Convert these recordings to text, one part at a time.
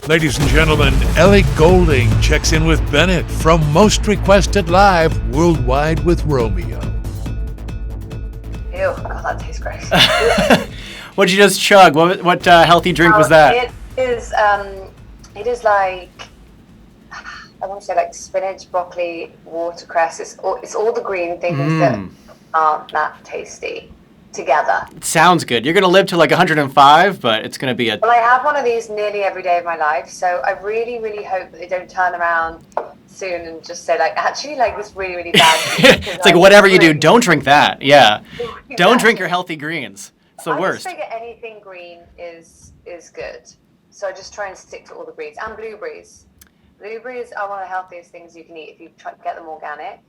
Ladies and gentlemen, Ellie Goulding checks in with Bennett from Most Requested Live Worldwide with Romeo. Ew, God, that tastes gross. What'd you just chug? What healthy drink was that? It is like, I want to say like spinach, broccoli, watercress. It's all the green things that aren't that tasty together. It sounds good. You're going to live to like 105, but it's going to be a... Well, I have one of these nearly every day of my life, so I really, really hope that they don't turn around soon and just say like, actually, like this really, really bad. It's like whatever you do, don't drink that. Yeah. Exactly. Don't drink your healthy greens. It's the worst. I just figure anything green is good. So I just try and stick to all the greens. And blueberries. Blueberries are one of the healthiest things you can eat if you try to get them organic.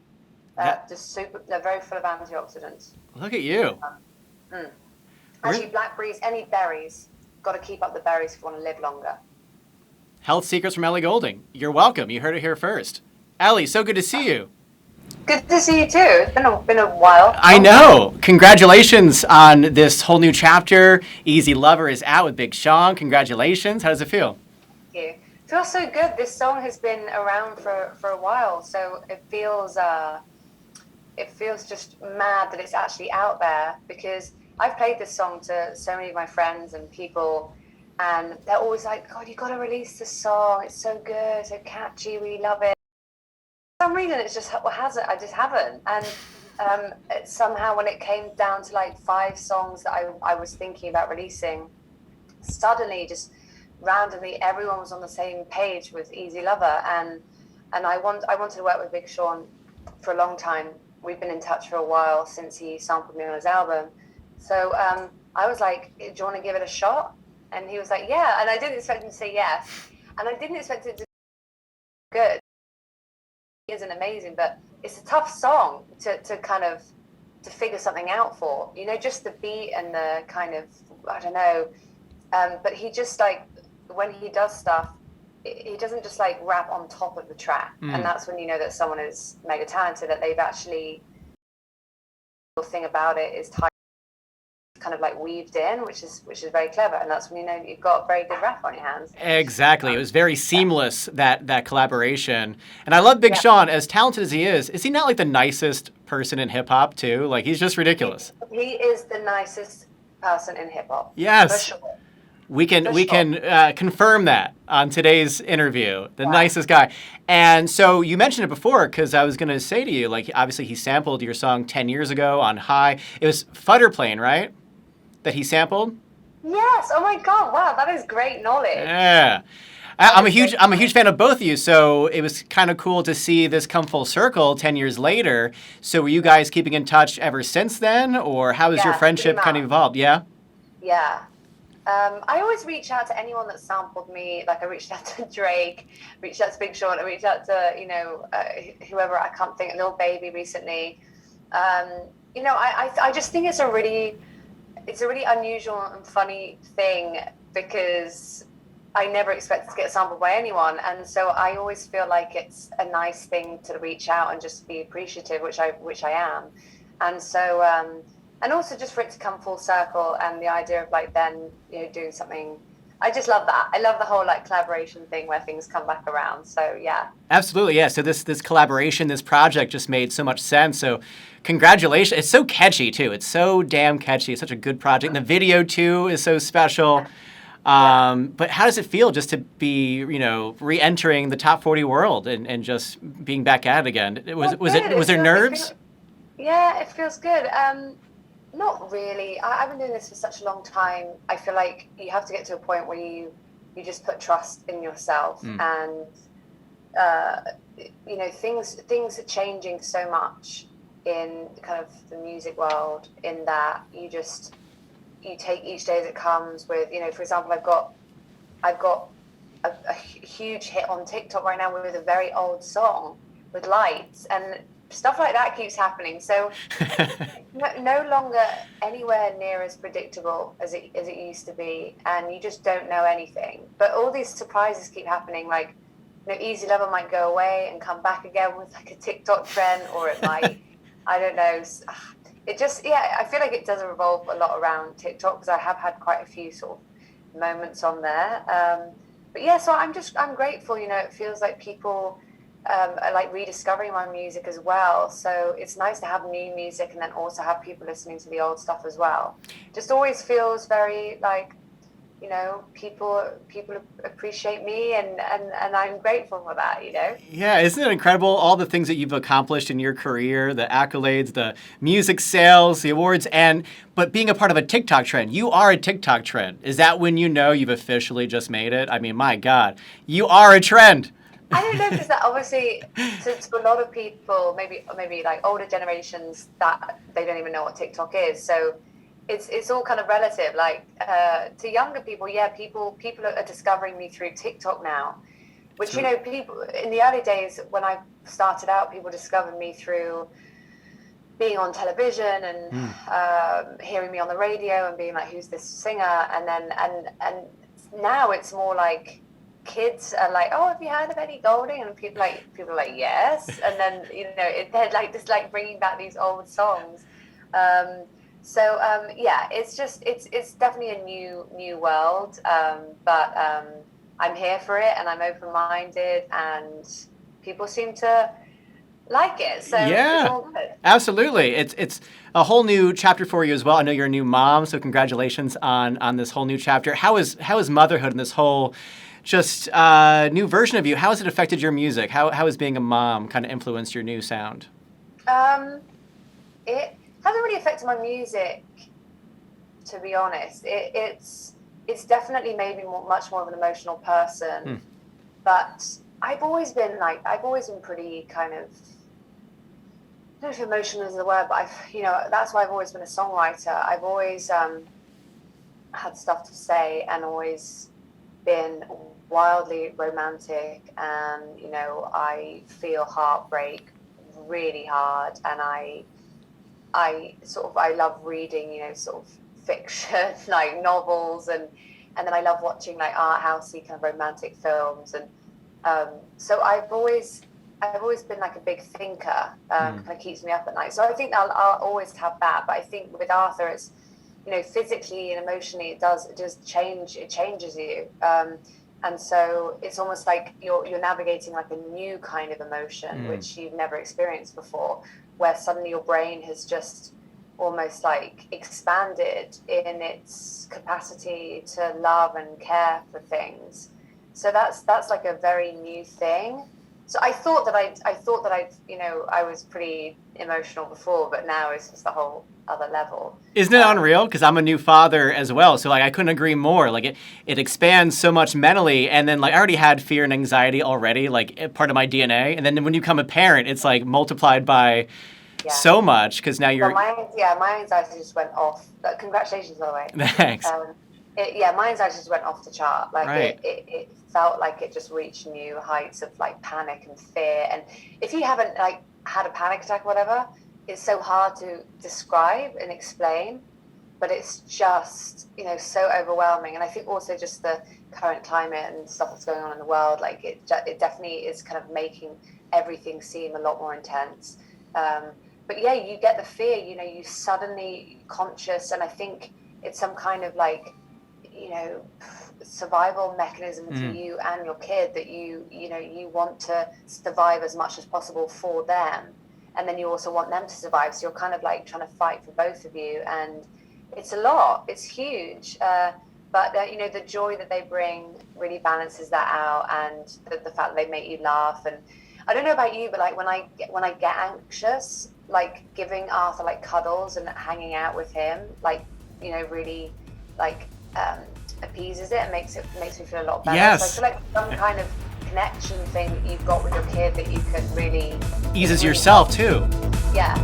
They're very full of antioxidants. Look at you. Actually, blackberries, any berries, got to keep up the berries if you want to live longer. Health secrets from Ellie Goulding. You're welcome. You heard it here first. Ellie, so good to see you. Good to see you too. It's been a while. I know. Congratulations on this whole new chapter. Easy Lover is out with Big Sean. Congratulations. How does it feel? Thank you. It feels so good. This song has been around for a while, so it feels just mad that it's actually out there, because I've played this song to so many of my friends and people, and they're always like, God, you got to release this song. It's so good, so catchy. We love it. For some reason, it's just I just haven't. And somehow when it came down to like 5 songs that I was thinking about releasing, suddenly just randomly everyone was on the same page with Easy Lover, and I wanted to work with Big Sean for a long time. We've been in touch for a while since he sampled me on his album. So I was like, do you want to give it a shot? And he was like, yeah. And I didn't expect him to say yes. And I didn't expect it to be good. It isn't amazing, but it's a tough song to figure something out for. You know, just the beat and the kind of, I don't know. But he just like, when he does stuff, he doesn't just like rap on top of the track. And that's when you know that someone is mega talented, that they've actually, the thing about it is kind of like weaved in, which is very clever, and that's when you know you've got a very good rap on your hands. Exactly. It was very seamless, that collaboration. And I love Big Sean. As talented as he is he not like the nicest person in hip hop too? Like, he's just ridiculous. He is the nicest person in hip hop. Yes. For sure. We can confirm that on today's interview. The nicest guy. And so you mentioned it before, because I was going to say to you, like, obviously he sampled your song 10 years ago on High. It was Futter Plane, right? That he sampled? Yes. Oh my God. Wow, that is great knowledge. Yeah. I'm a huge fan of both of you, so it was kind of cool to see this come full circle 10 years later. So were you guys keeping in touch ever since then, or how has your friendship kind of evolved? Yeah? Yeah. I always reach out to anyone that sampled me. Like, I reached out to Drake, reached out to Big Sean, I reached out to, whoever, I can't think, Lil Baby recently. I just think it's a really unusual and funny thing, because I never expected to get sampled by anyone, and so I always feel like it's a nice thing to reach out and just be appreciative, which I am, and so and also just for it to come full circle, and the idea of like then doing something. I just love that. I love the whole like collaboration thing where things come back around. So yeah. Absolutely, yeah. So this collaboration, this project just made so much sense. So congratulations. It's so catchy too. It's so damn catchy. It's such a good project. And the video too is so special. But how does it feel just to be, re-entering the top 40 world and just being back at it again? Was there nerves? Yeah, it feels good. Not really. I've been doing this for such a long time. I feel like you have to get to a point where you just put trust in yourself, and things are changing so much in kind of the music world, in that you take each day as it comes with, for example, I've got a huge hit on TikTok right now with a very old song with lights, and stuff like that keeps happening. So no longer anywhere near as predictable as it used to be, and you just don't know anything. But all these surprises keep happening. Like, Easy Lover might go away and come back again with like a TikTok trend, or it might, I don't know. It just, I feel like it does revolve a lot around TikTok, because I have had quite a few sort of moments on there. but yeah, so I'm grateful. It feels like people are like rediscovering my music as well. So it's nice to have new music and then also have people listening to the old stuff as well. Just always feels very like, people appreciate me, and I'm grateful for that. Yeah, isn't it incredible all the things that you've accomplished in your career, the accolades, the music sales, the awards, but being a part of a TikTok trend. You are a TikTok trend. Is that when you've officially just made it? I mean, my God, you are a trend. I don't know, because that obviously to a lot of people, maybe like older generations, that they don't even know what TikTok is. So it's all kind of relative. Like to younger people, people are discovering me through TikTok now, which people in the early days when I started out, people discovered me through being on television and hearing me on the radio and being like, who's this singer? And then and now it's more like kids are like, oh, have you heard of Ellie Goulding? And people are like, yes. And then they're like just like bringing back these old songs. It's definitely a new world, but I'm here for it, and I'm open-minded, and people seem to like it. So yeah, it's all good. Absolutely. It's a whole new chapter for you as well. I know you're a new mom, so congratulations on this whole new chapter. How is motherhood and this whole just new version of you? How has it affected your music? How has being a mom kind of influenced your new sound? It hasn't really affected my music, to be honest. It's definitely made me much more of an emotional person. But I've always been pretty kind of, I don't know if emotional is the word, but that's why I've always been a songwriter. I've always had stuff to say and always been wildly romantic, and I feel heartbreak really hard, and I love reading sort of fiction like novels, and then I love watching like art housey kind of romantic films, and so I've always been like a big thinker. Kind of keeps me up at night. So I think I'll always have that. But I think with Arthur, it's physically and emotionally it changes you. And so it's almost like you're navigating like a new kind of emotion which you've never experienced before, where suddenly your brain has just almost like expanded in its capacity to love and care for things. So that's like a very new thing. So I thought that I was pretty emotional before, but now it's just a whole other level. Isn't it unreal? Because I'm a new father as well, so like I couldn't agree more. Like it expands so much mentally, and then like I already had fear and anxiety already, like part of my DNA, and then when you become a parent, it's like multiplied by so much, because now you're. Well, my anxiety just went off. Congratulations, by the way. Thanks. My anxiety just went off the chart. Like right. it felt like it just reached new heights of like panic and fear. And if you haven't like had a panic attack or whatever, it's so hard to describe and explain, but it's just so overwhelming. And I think also just the current climate and stuff that's going on in the world, like it definitely is kind of making everything seem a lot more intense. But yeah, you get the fear, you suddenly conscious, and I think it's some kind of like survival mechanism for you and your kid, that you want to survive as much as possible for them, and then you also want them to survive, so you're kind of like trying to fight for both of you, and it's a lot, it's huge, but the joy that they bring really balances that out, and the fact that they make you laugh. And I don't know about you, but like when I get anxious, like giving Arthur like cuddles and hanging out with him, like really like appeases it and makes me feel a lot better. Yes. So I feel like some kind of connection thing that you've got with your kid that you can really eases yourself too. Yeah.